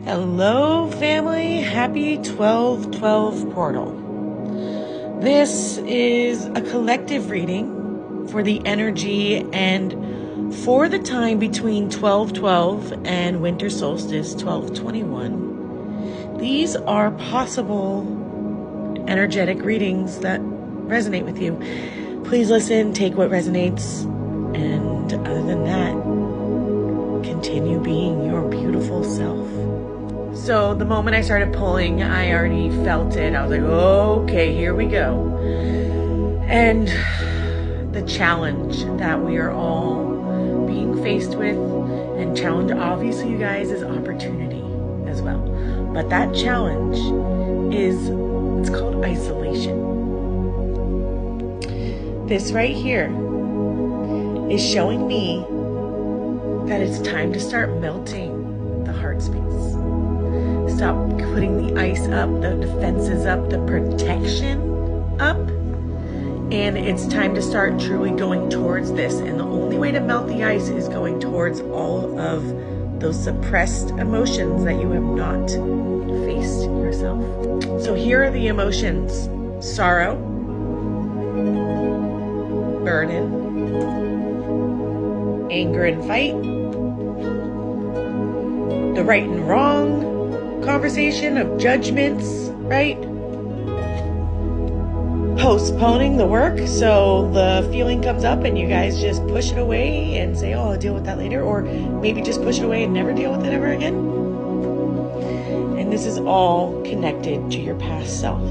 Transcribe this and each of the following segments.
Hello, family. Happy 12/12 portal. This is a collective reading for the energy and for the time between 12/12 and winter solstice 12/21. These are possible energetic readings that resonate with you. Please listen, take what resonates, and other than that, continue being your beautiful self. So the moment I started pulling, I already felt it. I was like, okay, here we go. And the challenge that we are all being faced with, and challenge obviously, you guys, is opportunity as well. But that challenge is, it's called isolation. This right here is showing me that it's time to start melting the heart space. Stop putting the ice up, the defenses up, the protection up. And it's time to start truly going towards this. And the only way to melt the ice is going towards all of those suppressed emotions that you have not faced yourself. So here are the emotions: sorrow, burden, anger and fight, the right and wrong conversation of judgments, right? Postponing the work, so the feeling comes up and you guys just push it away and say, oh, I'll deal with that later, or maybe just push it away and never deal with it ever again. And this is all connected to your past self.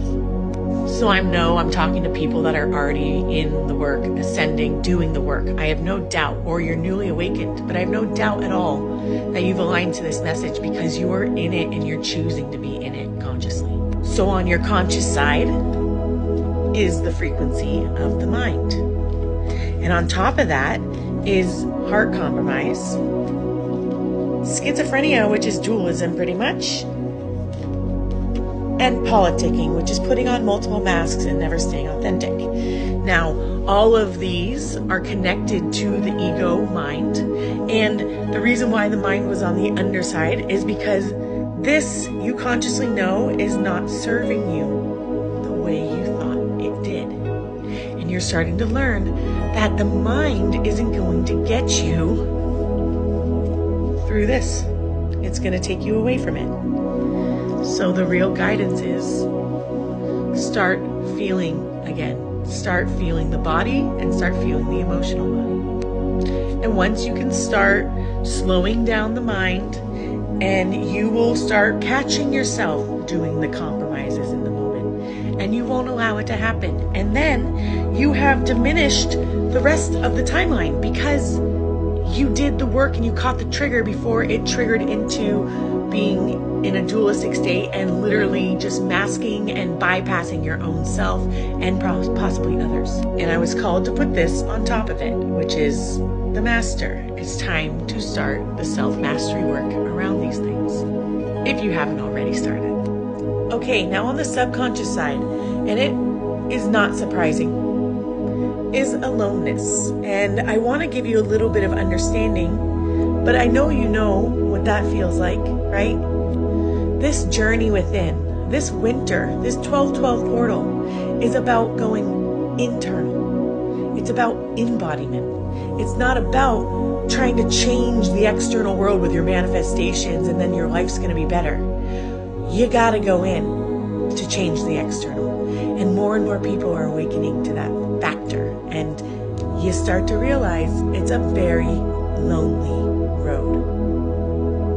So I'm talking to people that are already in the work, ascending, doing the work. I have no doubt, or you're newly awakened, but I have no doubt at all that you've aligned to this message because you are in it and you're choosing to be in it consciously. So on your conscious side is the frequency of the mind. And on top of that is heart compromise, schizophrenia, which is dualism pretty much, and politicking, which is putting on multiple masks and never staying authentic. Now, all of these are connected to the ego mind. And the reason why the mind was on the underside is because this, you consciously know, is not serving you the way you thought it did. And you're starting to learn that the mind isn't going to get you through this. It's going to take you away from it. So the real guidance is start feeling again. Start feeling the body and start feeling the emotional body. And once you can start slowing down the mind, and you will start catching yourself doing the compromises in the moment, and you won't allow it to happen. And then you have diminished the rest of the timeline because you did the work and you caught the trigger before it triggered into being in a dualistic state and literally just masking and bypassing your own self and possibly others. And I was called to put this on top of it, which is the master. It's time to start the self-mastery work around these things, if you haven't already started. Okay, now on the subconscious side, and it is not surprising, is aloneness. And I want to give you a little bit of understanding, but I know you know what that feels like, right? This journey within, this winter, this 12/12 portal is about going internal. It's about embodiment. It's not about trying to change the external world with your manifestations and then your life's going to be better. You got to go in to change the external. And more people are awakening to that factor. And you start to realize it's a very lonely road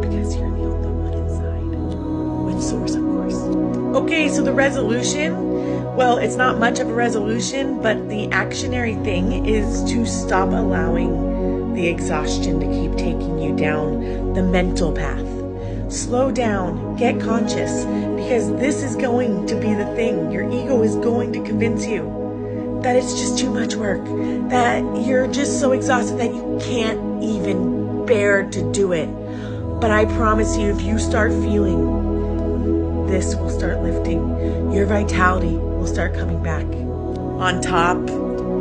because you're the only one inside, with source, of course. Okay, so the resolution, well, it's not much of a resolution, but the actionary thing is to stop allowing the exhaustion to keep taking you down the mental path. Slow down, get conscious, because this is going to be the thing. Your ego is going to convince you that it's just too much work, that you're just so exhausted that you can't even bear to do it. But I promise you, if you start feeling, this will start lifting. Your vitality will start coming back. On top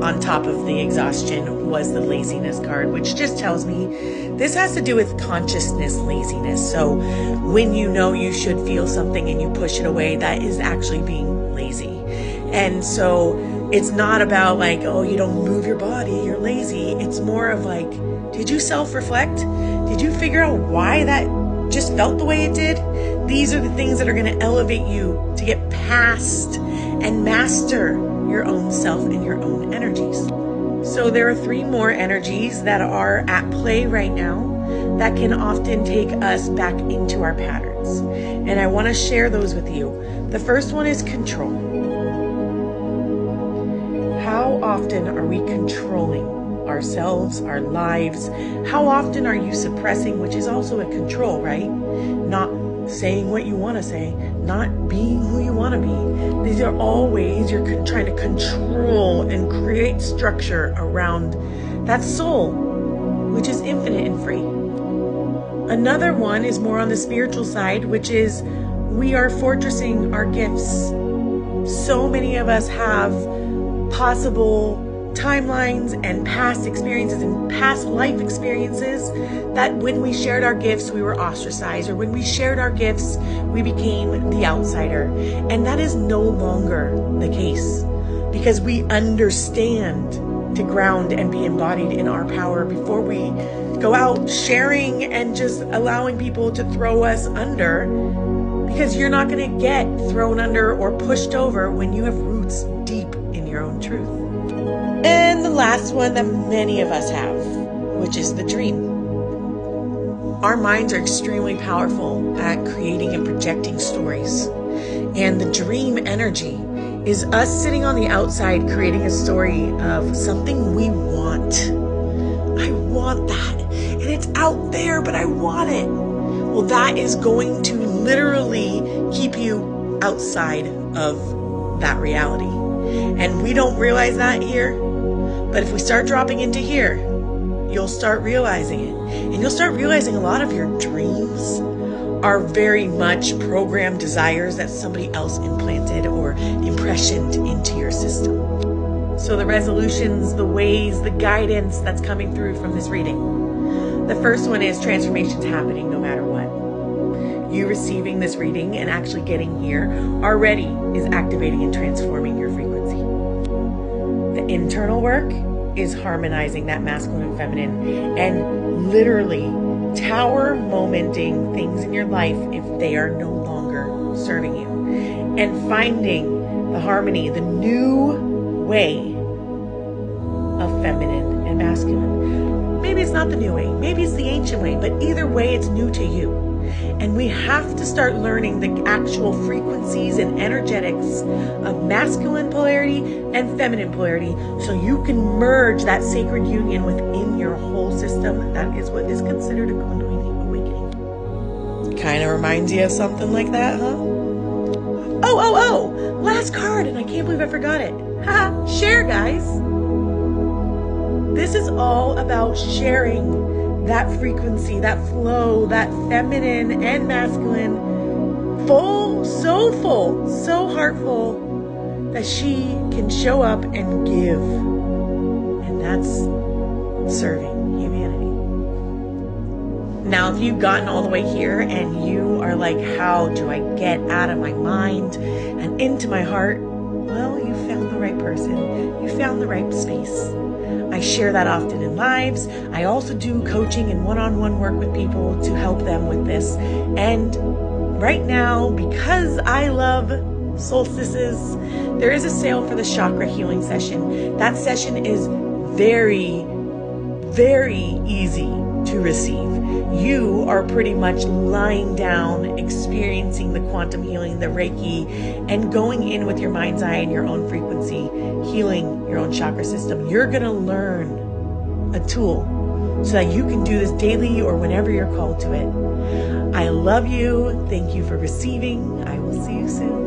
on top of the exhaustion was the laziness card, which just tells me this has to do with consciousness laziness. So when you know you should feel something and you push it away, that is actually being lazy. And so it's not about like, oh, you don't move your body, you're lazy. It's more of like, did you self-reflect? Did you figure out why that just felt the way it did? These are the things that are going to elevate you to get past and master your own self and your own energies. So there are 3 more energies that are at play right now that can often take us back into our patterns. And I want to share those with you. The first one is control. How often are we controlling ourselves, our lives? How often are you suppressing, which is also a control, right? Not saying what you want to say, not being who you want to be. These are all ways you're trying to control and create structure around that soul, which is infinite and free. Another one is more on the spiritual side, which is we are fortressing our gifts. So many of us have possible timelines and past experiences and past life experiences that when we shared our gifts, we were ostracized, or when we shared our gifts, we became the outsider. And that is no longer the case because we understand to ground and be embodied in our power before we go out sharing and just allowing people to throw us under, because you're not going to get thrown under or pushed over when you have roots deep in your own truth. And the last one that many of us have, which is the dream. Our minds are extremely powerful at creating and projecting stories. And the dream energy is us sitting on the outside creating a story of something we want. I want that. And it's out there, but I want it. Well, that is going to literally keep you outside of that reality. And we don't realize that here. But if we start dropping into here, you'll start realizing it. And you'll start realizing a lot of your dreams are very much programmed desires that somebody else implanted or impressioned into your system. So the resolutions, the ways, the guidance that's coming through from this reading. The first one is transformation's happening no matter what. You receiving this reading and actually getting here already is activating and transforming your frequency. The internal work is harmonizing that masculine and feminine and literally tower momenting things in your life if they are no longer serving you, and finding the harmony, the new way of feminine and masculine. Maybe it's not the new way, maybe it's the ancient way, but either way it's new to you. And we have to start learning the actual frequencies and energetics of masculine polarity and feminine polarity so you can merge that sacred union within your whole system. That is what is considered a Kundalini awakening. Kind of reminds you of something like that, huh? Oh, last card, and I can't believe I forgot it. Haha, share, guys. This is all about sharing that frequency, that flow, that feminine and masculine, full, so heartful that she can show up and give. And that's serving humanity. Now, if you've gotten all the way here and you are like, how do I get out of my mind and into my heart? Well, you found the right person. You found the right space. I share that often in lives. I also do coaching and one-on-one work with people to help them with this. And right now, because I love solstices, there is a sale for the chakra healing session. That session is very, very easy to receive. You are pretty much lying down, experiencing the quantum healing, the Reiki, and going in with your mind's eye and your own frequency, healing your own chakra system. You're going to learn a tool so that you can do this daily or whenever you're called to it. I love you. Thank you for receiving. I will see you soon.